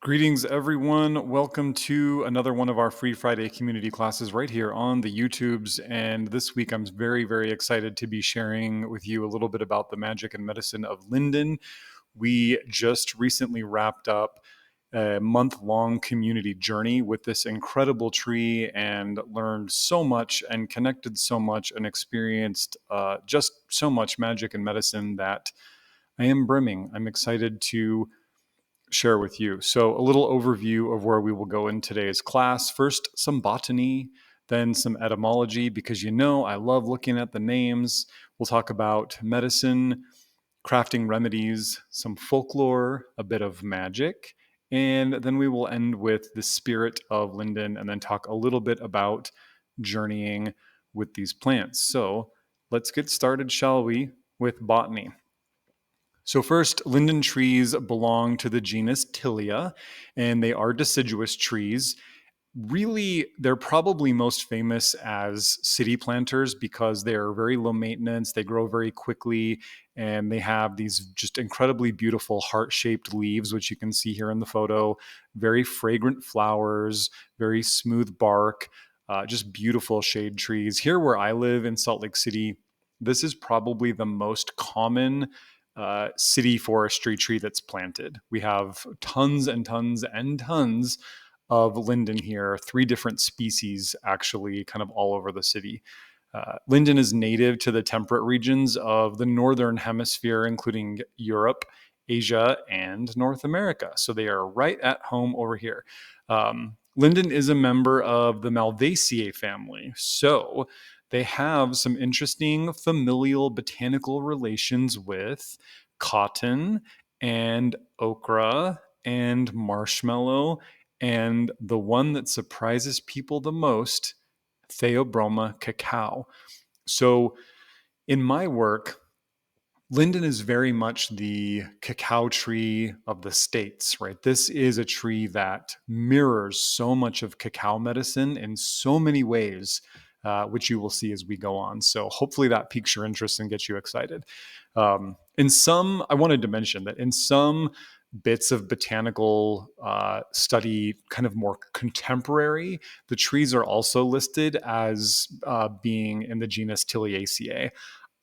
Greetings, everyone. Welcome to another one of our Free Friday community classes right here on the YouTubes. And this week, I'm very, very excited to be sharing with you a little bit about the magic and medicine of Linden. We just recently wrapped up a month-long community journey with this incredible tree and learned so much and connected so much and experienced just so much magic and medicine that I am brimming. I'm excited to share with you. So, a little overview of where we will go in today's class. First, some botany, then some etymology, because I love looking at the names. We'll talk about medicine, crafting remedies, some folklore, a bit of magic, and then we will end with the spirit of Linden and then talk a little bit about journeying with these plants. So, let's get started, shall we, with botany. So first, linden trees belong to the genus Tilia, and they are deciduous trees. Really, they're probably most famous as city planters because they're very low maintenance, they grow very quickly, and they have these just incredibly beautiful heart-shaped leaves, which you can see here in the photo, very fragrant flowers, very smooth bark, just beautiful shade trees. Here where I live in Salt Lake City, this is probably the most common city forestry tree that's planted. We have tons and tons and tons of linden here, 3 different species actually, kind of all over the city. Linden is native to the temperate regions of the northern hemisphere, including Europe, Asia, and North America. So they are right at home over here. Linden is a member of the Malvaceae family. So they have some interesting familial botanical relations with cotton and okra and marshmallow, and the one that surprises people the most, Theobroma cacao. So in my work, linden is very much the cacao tree of the States, right? This is a tree that mirrors so much of cacao medicine in so many ways, which you will see as we go on. So hopefully that piques your interest and gets you excited. I wanted to mention that in some bits of botanical study, kind of more contemporary, the trees are also listed as being in the genus Tiliaceae.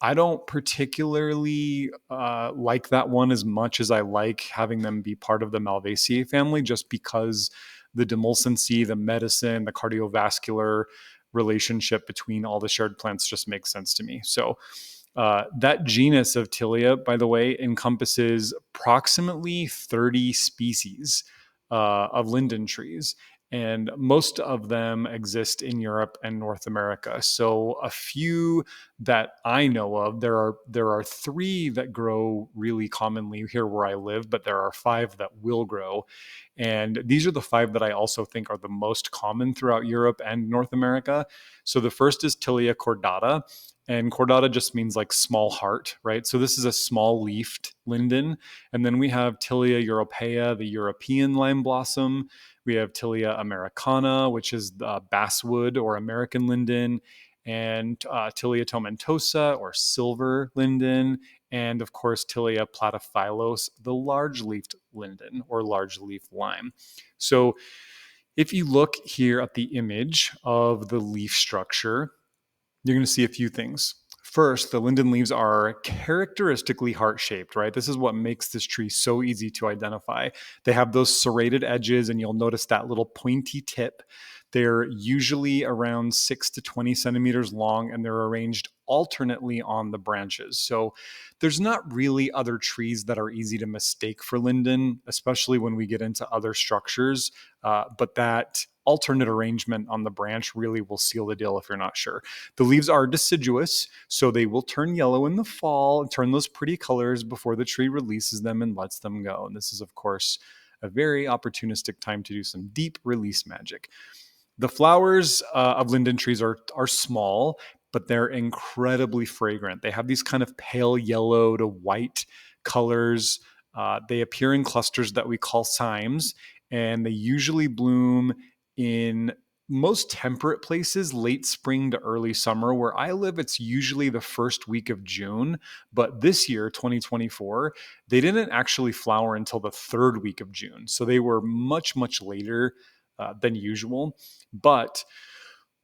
I don't particularly like that one as much as I like having them be part of the Malvaceae family, just because the demulcency, the medicine, the cardiovascular relationship between all the shared plants just makes sense to me. So that genus of Tilia, by the way, encompasses approximately 30 species of linden trees, and most of them exist in Europe and North America. So a few that I know of, there are 3 that grow really commonly here where I live, but there are 5 that will grow. And these are the 5 that I also think are the most common throughout Europe and North America. So the first is Tilia cordata, and cordata just means like small heart, right? So this is a small leafed linden. And then we have Tilia europaea, the European lime blossom. We have Tilia americana, which is the basswood or American linden, and Tilia tomentosa or silver linden, and of course Tilia platyphyllos, the large-leafed linden or large-leaf lime. So if you look here at the image of the leaf structure, you're going to see a few things. First, the linden leaves are characteristically heart-shaped, right? This is what makes this tree so easy to identify. They have those serrated edges, and you'll notice that little pointy tip. They're usually around 6 to 20 centimeters long, and they're arranged alternately on the branches. So there's not really other trees that are easy to mistake for linden, especially when we get into other structures. But that alternate arrangement on the branch really will seal the deal if you're not sure. The leaves are deciduous, so they will turn yellow in the fall and turn those pretty colors before the tree releases them and lets them go. And this is, of course, a very opportunistic time to do some deep release magic. The flowers of linden trees are small, but they're incredibly fragrant. They have these kind of pale yellow to white colors. They appear in clusters that we call cymes, and they usually bloom in most temperate places, late spring to early summer. Where I live, it's usually the first week of June. But this year, 2024, they didn't actually flower until the third week of June. So they were much, much later than usual. But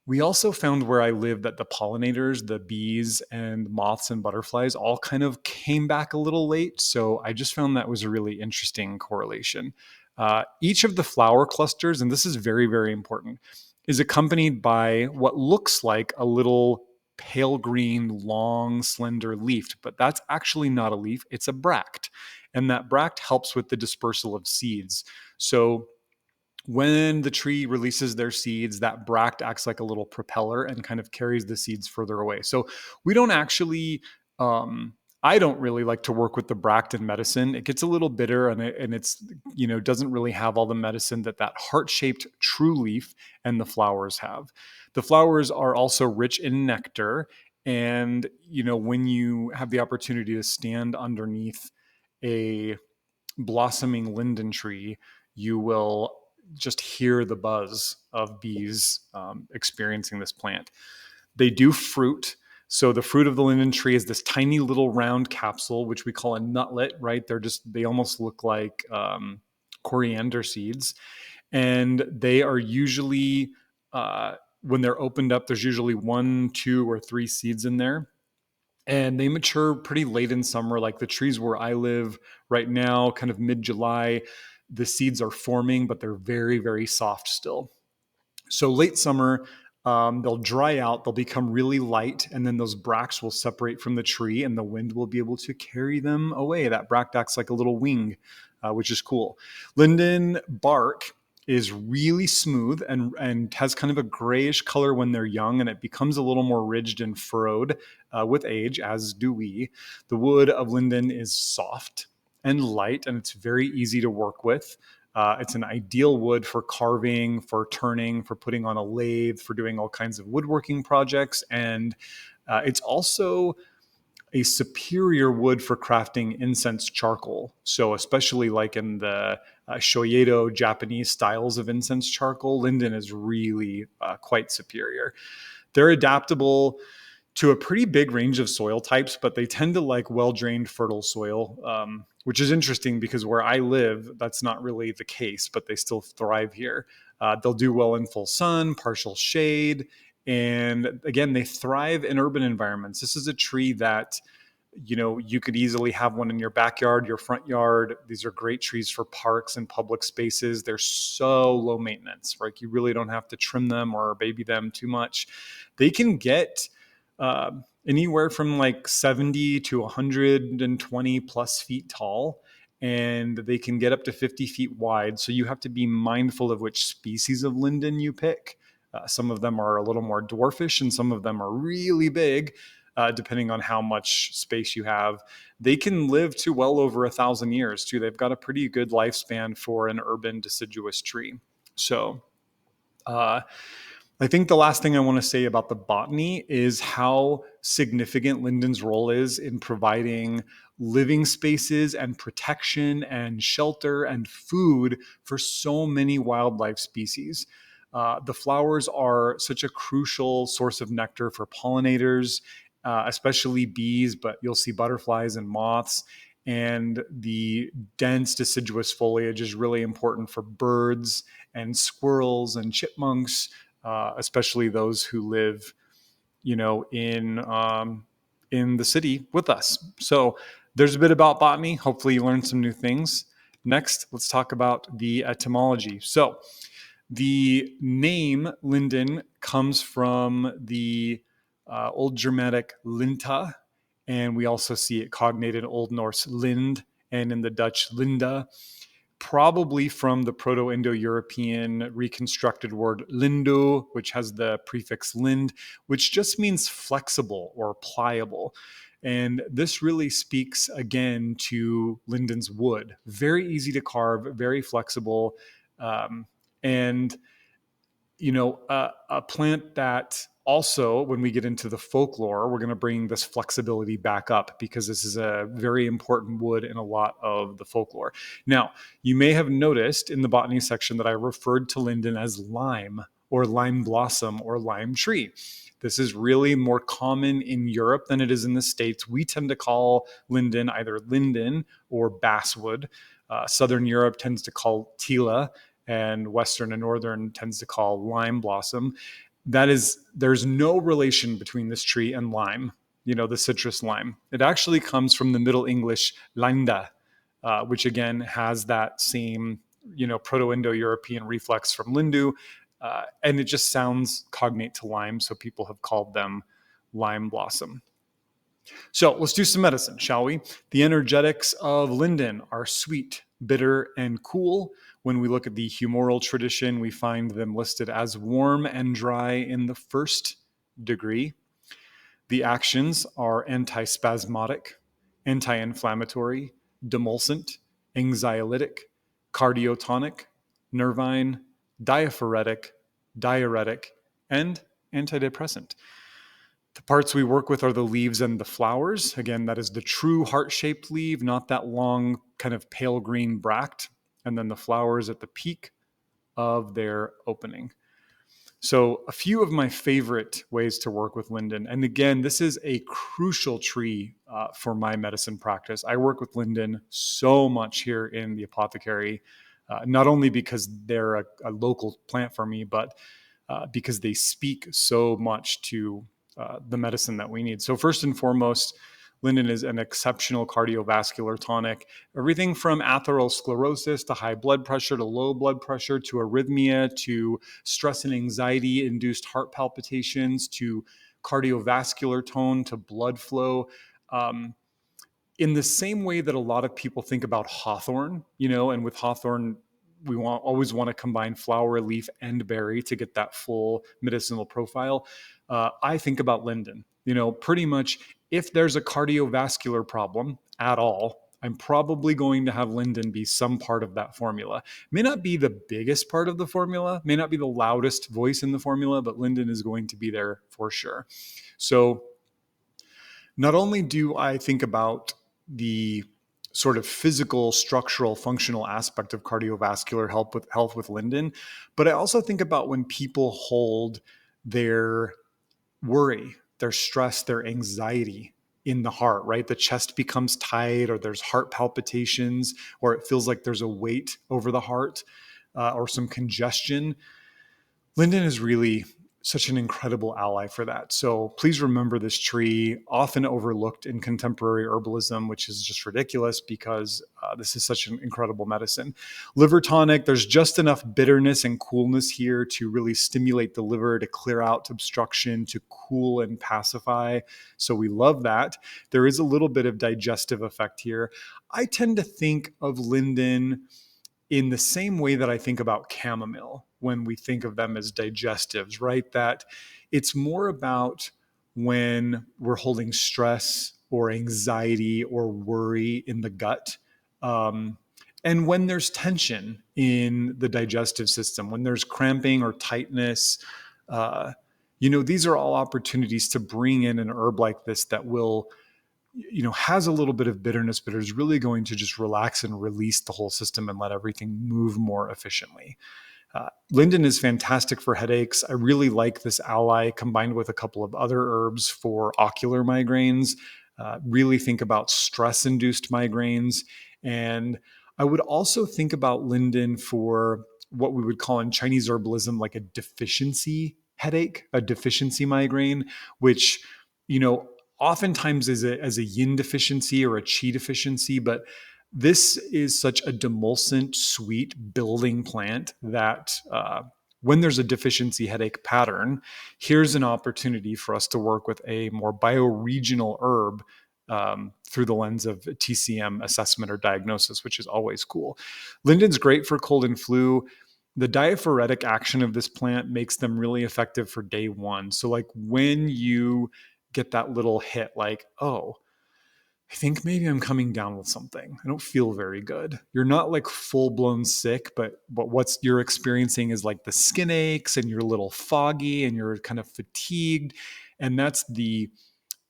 we also found where I live that the pollinators, the bees and moths and butterflies all kind of came back a little late. So I just found that was a really interesting correlation. Each of the flower clusters, and this is very, very important, is accompanied by what looks like a little pale green, long, slender leaf, but that's actually not a leaf, it's a bract. And that bract helps with the dispersal of seeds. So when the tree releases their seeds, that bract acts like a little propeller and kind of carries the seeds further away. So we don't actually, I don't really like to work with the bract in medicine. It gets a little bitter and it's, doesn't really have all the medicine that heart-shaped true leaf and the flowers have. The flowers are also rich in nectar. And, when you have the opportunity to stand underneath a blossoming linden tree, you will just hear the buzz of bees experiencing this plant. They do fruit. So the fruit of the linden tree is this tiny little round capsule, which we call a nutlet, right? They almost look like coriander seeds. And they are usually, when they're opened up, there's usually 1, 2, or 3 seeds in there, and they mature pretty late in summer. Like the trees where I live right now, kind of mid-July, the seeds are forming, but they're very, very soft still. So late summer, they'll dry out, they'll become really light, and then those bracts will separate from the tree and the wind will be able to carry them away. That bract acts like a little wing, which is cool. Linden bark is really smooth and has kind of a grayish color when they're young, and it becomes a little more ridged and furrowed with age, as do we. The wood of linden is soft and light, and it's very easy to work with. It's an ideal wood for carving, for turning, for putting on a lathe, for doing all kinds of woodworking projects. And it's also a superior wood for crafting incense charcoal. So especially like in the shoyedo Japanese styles of incense charcoal, linden is really quite superior. They're adaptable to a pretty big range of soil types, but they tend to like well-drained, fertile soil, which is interesting because where I live, that's not really the case, but they still thrive here. They'll do well in full sun, partial shade, and again, they thrive in urban environments. This is a tree that, you could easily have one in your backyard, your front yard. These are great trees for parks and public spaces. They're so low maintenance, right? You really don't have to trim them or baby them too much. They can get uh, anywhere from like 70 to 120 plus feet tall, and they can get up to 50 feet wide. So you have to be mindful of which species of linden you pick. Some of them are a little more dwarfish and some of them are really big, depending on how much space you have. They can live to well over 1,000 years too. They've got a pretty good lifespan for an urban deciduous tree. So, I think the last thing I want to say about the botany is how significant linden's role is in providing living spaces and protection and shelter and food for so many wildlife species. The flowers are such a crucial source of nectar for pollinators, especially bees, but you'll see butterflies and moths. And the dense deciduous foliage is really important for birds and squirrels and chipmunks, especially those who live, in the city with us. So there's a bit about botany. Hopefully, you learned some new things. Next, let's talk about the etymology. So the name linden comes from the Old Germanic linta, and we also see it cognated in Old Norse lind and in the Dutch linda, probably from the Proto-Indo-European reconstructed word lindo, which has the prefix lind, which just means flexible or pliable. And this really speaks again to linden's wood. Very easy to carve, very flexible, and a plant that also, when we get into the folklore, we're going to bring this flexibility back up because this is a very important wood in a lot of the folklore. Now, you may have noticed in the botany section that I referred to linden as lime or lime blossom or lime tree. This is really more common in Europe than it is in the States. We tend to call linden either linden or basswood. Southern Europe tends to call tila, and Western and Northern tends to call lime blossom. There's no relation between this tree and lime, the citrus lime. It actually comes from the Middle English landa, which again has that same, Proto-Indo-European reflex from lindu, and it just sounds cognate to lime, so people have called them lime blossom. So let's do some medicine, shall we? The energetics of linden are sweet, bitter, and cool. When we look at the humoral tradition, we find them listed as warm and dry in the first degree. The actions are antispasmodic, anti-inflammatory, demulcent, anxiolytic, cardiotonic, nervine, diaphoretic, diuretic, and antidepressant. The parts we work with are the leaves and the flowers. Again, that is the true heart-shaped leaf, not that long kind of pale green bract. And then the flowers at the peak of their opening. So a few of my favorite ways to work with linden. And again, this is a crucial tree for my medicine practice. I work with linden so much here in the apothecary, not only because they're a local plant for me, but because they speak so much to the medicine that we need. So first and foremost, linden is an exceptional cardiovascular tonic. Everything from atherosclerosis to high blood pressure to low blood pressure to arrhythmia to stress and anxiety induced heart palpitations to cardiovascular tone to blood flow. In the same way that a lot of people think about hawthorn, and with hawthorn, we always want to combine flower, leaf, and berry to get that full medicinal profile. I think about linden. Pretty much if there's a cardiovascular problem at all, I'm probably going to have linden be some part of that formula. May not be the biggest part of the formula, may not be the loudest voice in the formula, but linden is going to be there for sure. So not only do I think about the sort of physical, structural, functional aspect of cardiovascular health with linden, but I also think about when people hold their worry, their stress, their anxiety in the heart, right? The chest becomes tight, or there's heart palpitations, or it feels like there's a weight over the heart, or some congestion. Linden is really such an incredible ally for that. So please remember this tree, often overlooked in contemporary herbalism, which is just ridiculous because this is such an incredible medicine. Liver tonic, there's just enough bitterness and coolness here to really stimulate the liver, to clear out obstruction, to cool and pacify. So we love that. There is a little bit of digestive effect here. I tend to think of linden in the same way that I think about chamomile when we think of them as digestives, right? That it's more about when we're holding stress or anxiety or worry in the gut. And when there's tension in the digestive system, when there's cramping or tightness, these are all opportunities to bring in an herb like this that will has a little bit of bitterness, but is really going to just relax and release the whole system and let everything move more efficiently. Linden is fantastic for headaches. I really like this ally combined with a couple of other herbs for ocular migraines. Really think about stress-induced migraines. And I would also think about linden for what we would call in Chinese herbalism like a deficiency headache, a deficiency migraine, which, oftentimes as a yin deficiency or a qi deficiency, but this is such a demulcent, sweet building plant that when there's a deficiency headache pattern, here's an opportunity for us to work with a more bioregional herb through the lens of TCM assessment or diagnosis, which is always cool. Linden's great for cold and flu. The diaphoretic action of this plant makes them really effective for day one. So like when you get that little hit, like, oh, I think maybe I'm coming down with something. I don't feel very good. You're not like full blown sick, but what's you're experiencing is like the skin aches and you're a little foggy and you're kind of fatigued. And that's the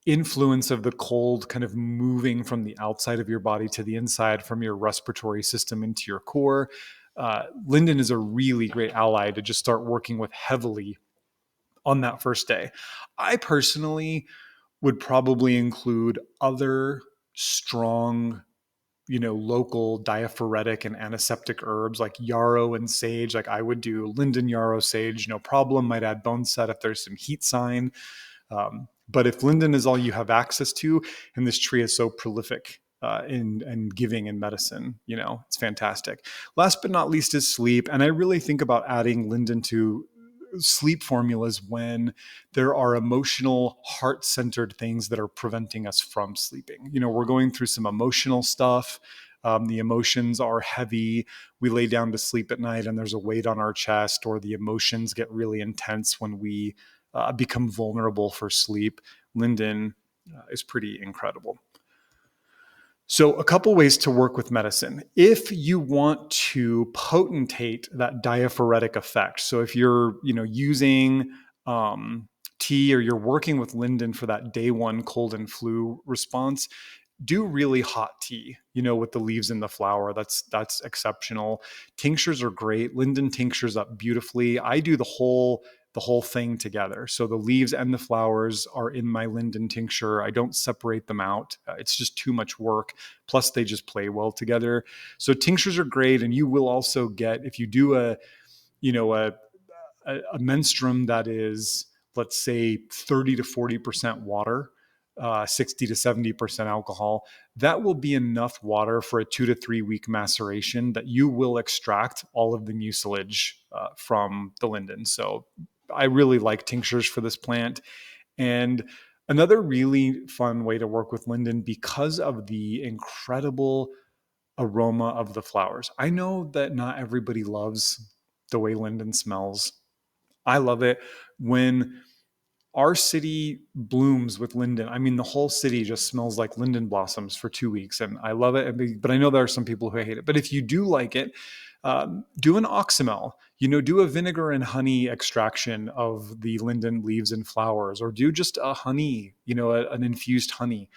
influence of the cold kind of moving from the outside of your body to the inside, from your respiratory system into your core. Linden is a really great ally to just start working with heavily on that first day. I personally would probably include other strong, local diaphoretic and antiseptic herbs like yarrow and sage. Like I would do linden, yarrow, sage, no problem. Might add bone set if there's some heat sign. But if linden is all you have access to, and this tree is so prolific in giving in medicine, it's fantastic. Last but not least is sleep. And I really think about adding linden to sleep formulas when there are emotional, heart-centered things that are preventing us from sleeping. We're going through some emotional stuff. The emotions are heavy. We lay down to sleep at night and there's a weight on our chest, or the emotions get really intense when we become vulnerable for sleep. Linden is pretty incredible. So a couple ways to work with medicine. If you want to potentate that diaphoretic effect, so if you're using tea, or you're working with linden for that day one cold and flu response, do really hot tea, with the leaves and the flower. That's exceptional. Tinctures are great. Linden tinctures up beautifully. I do the whole thing together. So the leaves and the flowers are in my linden tincture. I don't separate them out. It's just too much work. Plus they just play well together. So tinctures are great. And you will also get, if you do a menstruum that is, let's say, 30 to 40% water, 60 to 70% alcohol, that will be enough water for a 2 to 3 week maceration that you will extract all of the mucilage from the linden. So I really like tinctures for this plant. And another really fun way to work with linden, because of the incredible aroma of the flowers. I know that not everybody loves the way linden smells. I love it when our city blooms with linden. I mean, the whole city just smells like linden blossoms for 2 weeks, and I love it. But I know there are some people who hate it. But if you do like it, do an oxymel. Do a vinegar and honey extraction of the linden leaves and flowers, or do just a honey, an infused honey.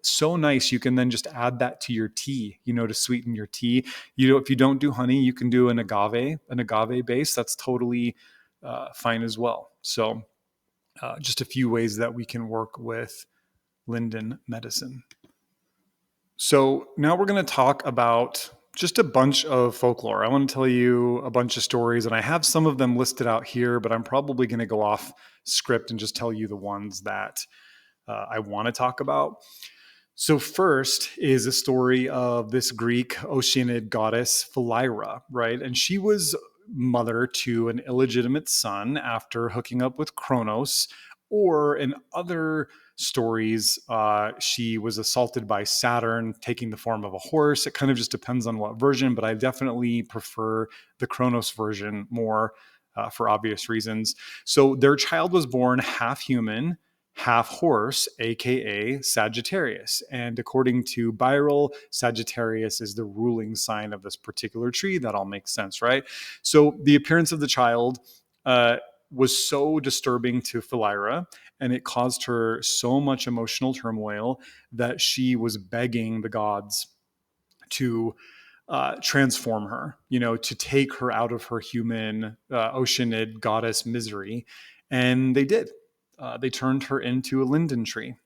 So nice. You can then just add that to your tea, to sweeten your tea. If you don't do honey, you can do an agave base. That's totally fine as well. So just a few ways that we can work with linden medicine. So now we're going to talk about just a bunch of folklore. I want to tell you a bunch of stories, and I have some of them listed out here, but I'm probably going to go off script and just tell you the ones that I want to talk about. So first is a story of this Greek Oceanid goddess Philyra, right? And she was mother to an illegitimate son after hooking up with Kronos, or in other stories, she was assaulted by Saturn, taking the form of a horse. It kind of just depends on what version, but I definitely prefer the Kronos version more for obvious reasons. So their child was born half human, half horse, aka Sagittarius. And according to Birol, Sagittarius is the ruling sign of this particular tree. That all makes sense, right? So the appearance of the child was so disturbing to Philyra, and it caused her so much emotional turmoil that she was begging the gods to transform her, to take her out of her human Oceanid goddess misery. And they did. They turned her into a linden tree.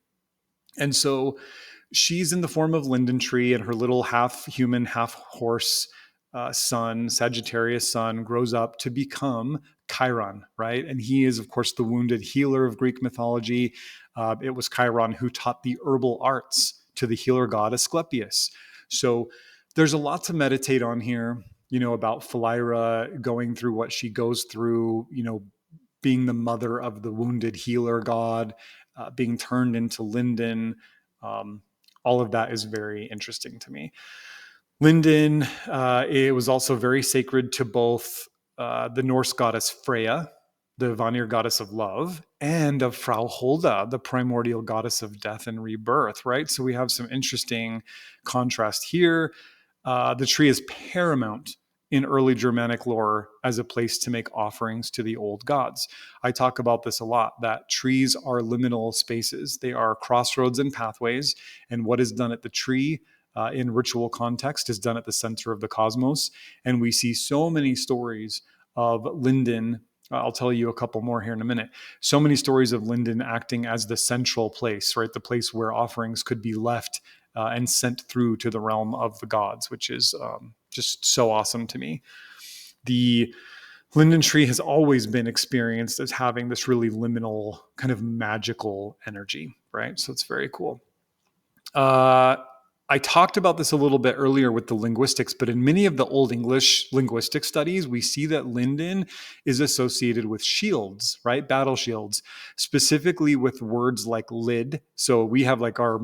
And so she's in the form of linden tree, and her little half human, half horse son, Sagittarius son, grows up to become Chiron, right? And he is, of course, the wounded healer of Greek mythology. It was Chiron who taught the herbal arts to the healer god Asclepius. So there's a lot to meditate on here, about Philyra going through what she goes through, being the mother of the wounded healer god, being turned into linden. All of that is very interesting to me. Linden, it was also very sacred to both the Norse goddess Freya, the Vanir goddess of love, and of Frau Holda, the primordial goddess of death and rebirth, right? So we have some interesting contrast here. The tree is paramount in early Germanic lore as a place to make offerings to the old gods. I talk about this a lot, that trees are liminal spaces. They are crossroads and pathways, and what is done at the tree in ritual context is done at the center of the cosmos. And we see so many stories of Linden. I'll tell you a couple more here in a minute. So many stories of Linden acting as the central place, right? The place where offerings could be left and sent through to the realm of the gods, which is just so awesome to me. The linden tree has always been experienced as having this really liminal kind of magical energy, right? So it's very cool. I talked about this a little bit earlier with the linguistics, but in many of the Old English linguistic studies, we see that linden is associated with shields, right? Battle shields, specifically with words like lid. So we have like our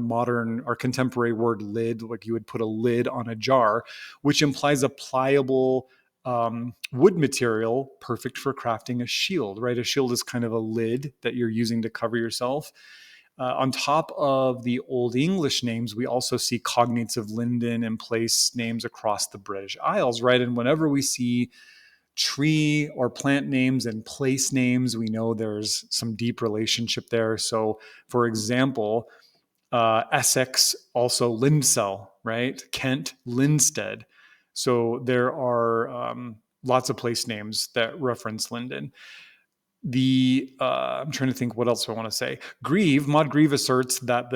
contemporary word lid, like you would put a lid on a jar, which implies a pliable wood material perfect for crafting a shield, right? A shield is kind of a lid that you're using to cover yourself. On top of the Old English names, we also see cognates of linden and place names across the British Isles, right? And whenever we see tree or plant names and place names, we know there's some deep relationship there. So, for example, Essex, also Lindsell, right? Kent, Linstead. So there are lots of place names that reference Linden. I'm trying to think what else I want to say. Maud Grieve asserts that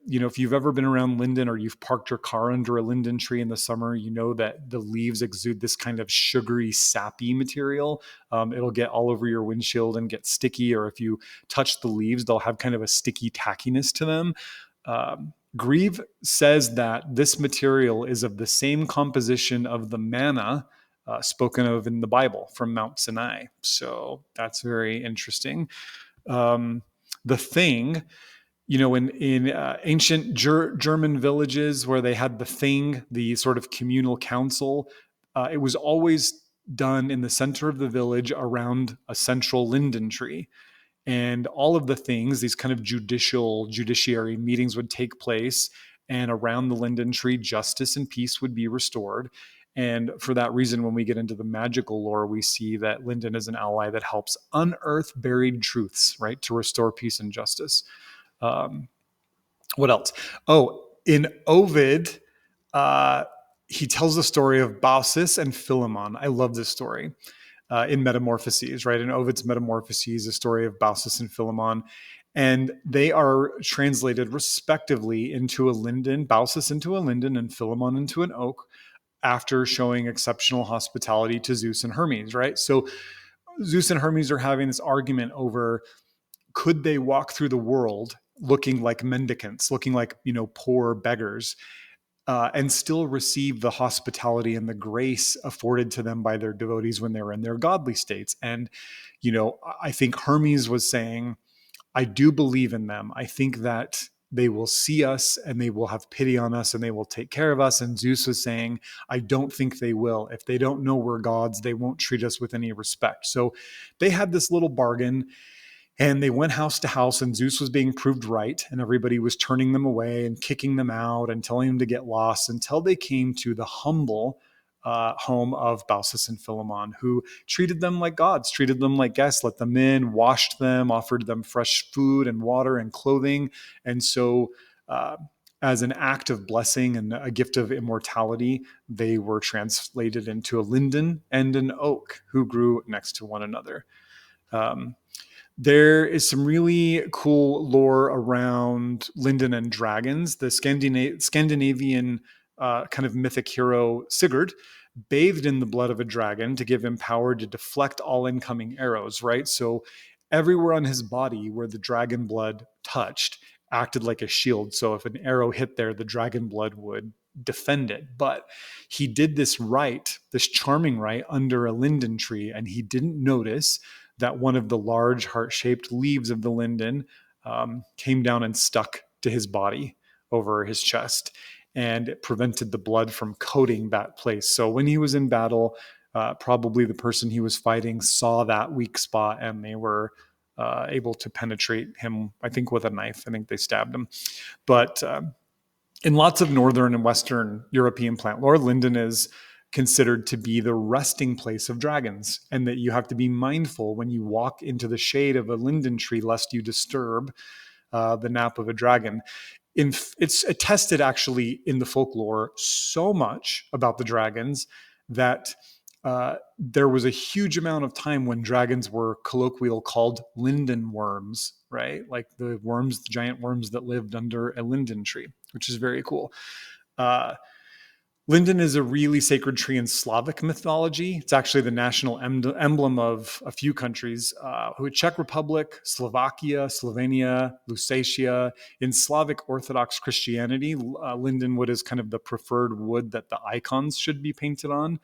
if you've ever been around Linden or you've parked your car under a linden tree in the summer, you know that the leaves exude this kind of sugary, sappy material. It'll get all over your windshield and get sticky, or if you touch the leaves, they'll have kind of a sticky tackiness to them. Grieve says that this material is of the same composition of the manna spoken of in the Bible from Mount Sinai. So that's very interesting. The thing, in ancient German villages where they had the thing, the sort of communal council, it was always done in the center of the village around a central linden tree. And all of the things, these kind of judiciary meetings would take place. And around the linden tree, justice and peace would be restored. And for that reason, when we get into the magical lore, we see that linden is an ally that helps unearth buried truths, right, to restore peace and justice. What else? Oh, in Ovid, he tells the story of Baucis and Philemon. I love this story. In Metamorphoses, right? In Ovid's Metamorphoses, the story of Baucis and Philemon. And they are translated respectively into a linden, Baucis into a linden and Philemon into an oak, after showing exceptional hospitality to Zeus and Hermes, right? So Zeus and Hermes are having this argument over, could they walk through the world looking like mendicants, looking like, poor beggars, and still receive the hospitality and the grace afforded to them by their devotees when they were in their godly states. And, I think Hermes was saying, I do believe in them. I think that they will see us and they will have pity on us and they will take care of us. And Zeus was saying, I don't think they will. If they don't know we're gods, they won't treat us with any respect. So they had this little bargain. And they went house to house, and Zeus was being proved right, and everybody was turning them away and kicking them out and telling them to get lost until they came to the humble home of Baucis and Philemon, who treated them like gods, treated them like guests, let them in, washed them, offered them fresh food and water and clothing. And so, as an act of blessing and a gift of immortality, they were translated into a linden and an oak who grew next to one another. There is some really cool lore around linden and dragons. The Scandinavian kind of mythic hero Sigurd bathed in the blood of a dragon to give him power to deflect all incoming arrows, right? So everywhere on his body where the dragon blood touched acted like a shield. So if an arrow hit there, the dragon blood would defend it. But he did this charming rite under a linden tree, and he didn't notice that one of the large heart-shaped leaves of the linden came down and stuck to his body over his chest, and it prevented the blood from coating that place. So when he was in battle, probably the person he was fighting saw that weak spot, and they were able to penetrate him, I think, with a knife. I think they stabbed him. But in lots of Northern and Western European plant lore, linden is considered to be the resting place of dragons, and that you have to be mindful when you walk into the shade of a linden tree lest you disturb the nap of a dragon. It's attested actually in the folklore so much about the dragons that there was a huge amount of time when dragons were colloquial called linden worms, right? Like the worms, the giant worms that lived under a linden tree, which is very cool. Linden is a really sacred tree in Slavic mythology. It's actually the national emblem of a few countries, Czech Republic, Slovakia, Slovenia, Lusatia. In Slavic Orthodox Christianity, linden wood is kind of the preferred wood that the icons should be painted on.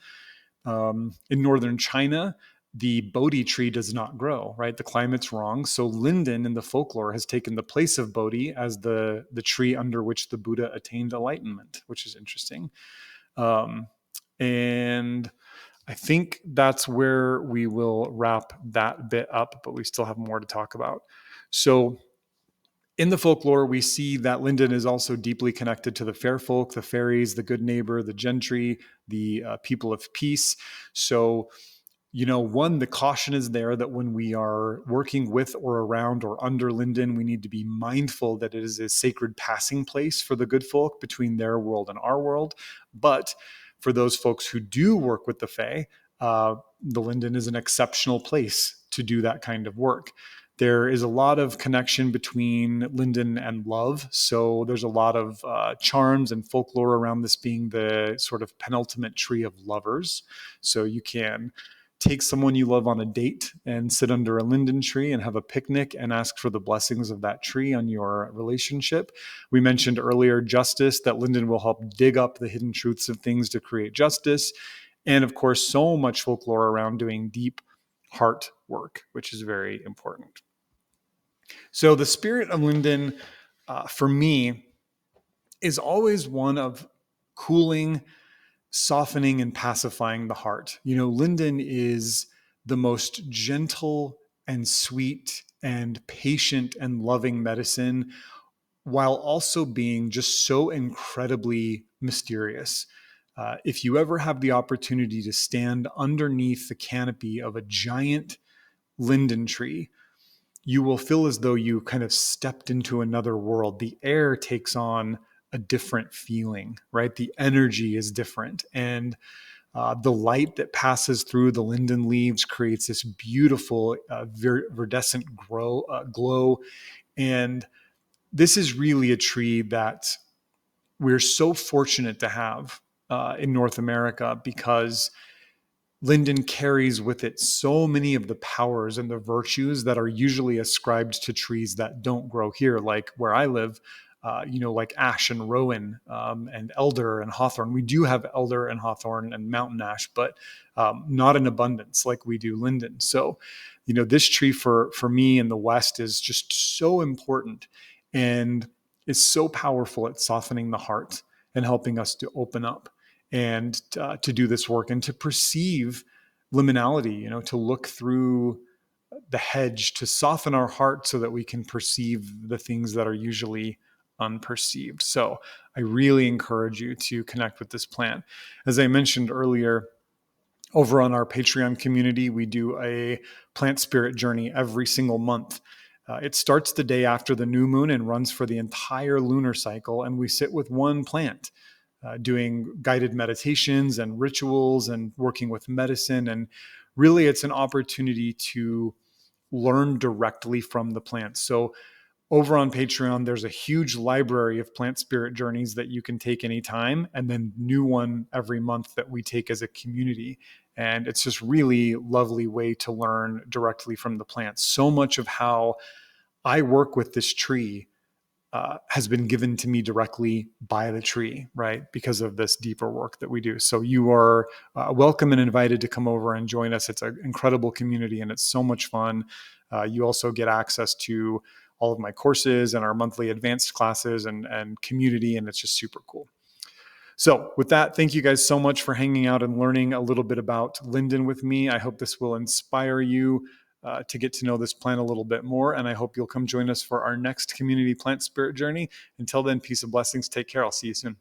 In northern China, the Bodhi tree does not grow, right? The climate's wrong. So linden in the folklore has taken the place of Bodhi as the tree under which the Buddha attained enlightenment, which is interesting. And I think that's where we will wrap that bit up, but we still have more to talk about. So in the folklore, we see that linden is also deeply connected to the fair folk, the fairies, the good neighbor, the gentry, the people of peace. So, the caution is there that when we are working with or around or under linden, we need to be mindful that it is a sacred passing place for the good folk between their world and our world. But for those folks who do work with the fae, the linden is an exceptional place to do that kind of work. There is a lot of connection between linden and love. So there's a lot of charms and folklore around this being the sort of penultimate tree of lovers. So you can take someone you love on a date and sit under a linden tree and have a picnic and ask for the blessings of that tree on your relationship. We mentioned earlier justice, that linden will help dig up the hidden truths of things to create justice. And of course, so much folklore around doing deep heart work, which is very important. So the spirit of linden, for me, is always one of cooling, softening, and pacifying the heart. Linden is the most gentle and sweet and patient and loving medicine, while also being just so incredibly mysterious. If you ever have the opportunity to stand underneath the canopy of a giant linden tree, you will feel as though you kind of stepped into another world. The air takes on a different feeling, right? The energy is different. And the light that passes through the linden leaves creates this beautiful virescent glow. And this is really a tree that we're so fortunate to have in North America, because linden carries with it so many of the powers and the virtues that are usually ascribed to trees that don't grow here, like where I live, like ash and rowan and elder and hawthorn. We do have elder and hawthorn and mountain ash, but not in abundance like we do linden. So, this tree for me in the West is just so important and is so powerful at softening the heart and helping us to open up and to do this work and to perceive liminality, to look through the hedge, to soften our heart so that we can perceive the things that are usually unperceived. So I really encourage you to connect with this plant. As I mentioned earlier, over on our Patreon community, we do a plant spirit journey every single month. It starts the day after the new moon and runs for the entire lunar cycle, and we sit with one plant, doing guided meditations and rituals and working with medicine. And really, it's an opportunity to learn directly from the plants. So over on Patreon, there's a huge library of plant spirit journeys that you can take anytime, and then new one every month that we take as a community. And it's just really lovely way to learn directly from the plants. So much of how I work with this tree has been given to me directly by the tree, right? Because of this deeper work that we do. So you are welcome and invited to come over and join us. It's an incredible community and it's so much fun. You also get access to all of my courses and our monthly advanced classes and community, and it's just super cool. So with that, thank you guys so much for hanging out and learning a little bit about linden with me. I hope this will inspire you to get to know this plant a little bit more. And I hope you'll come join us for our next community plant spirit journey. Until then, peace and blessings. Take care. I'll see you soon.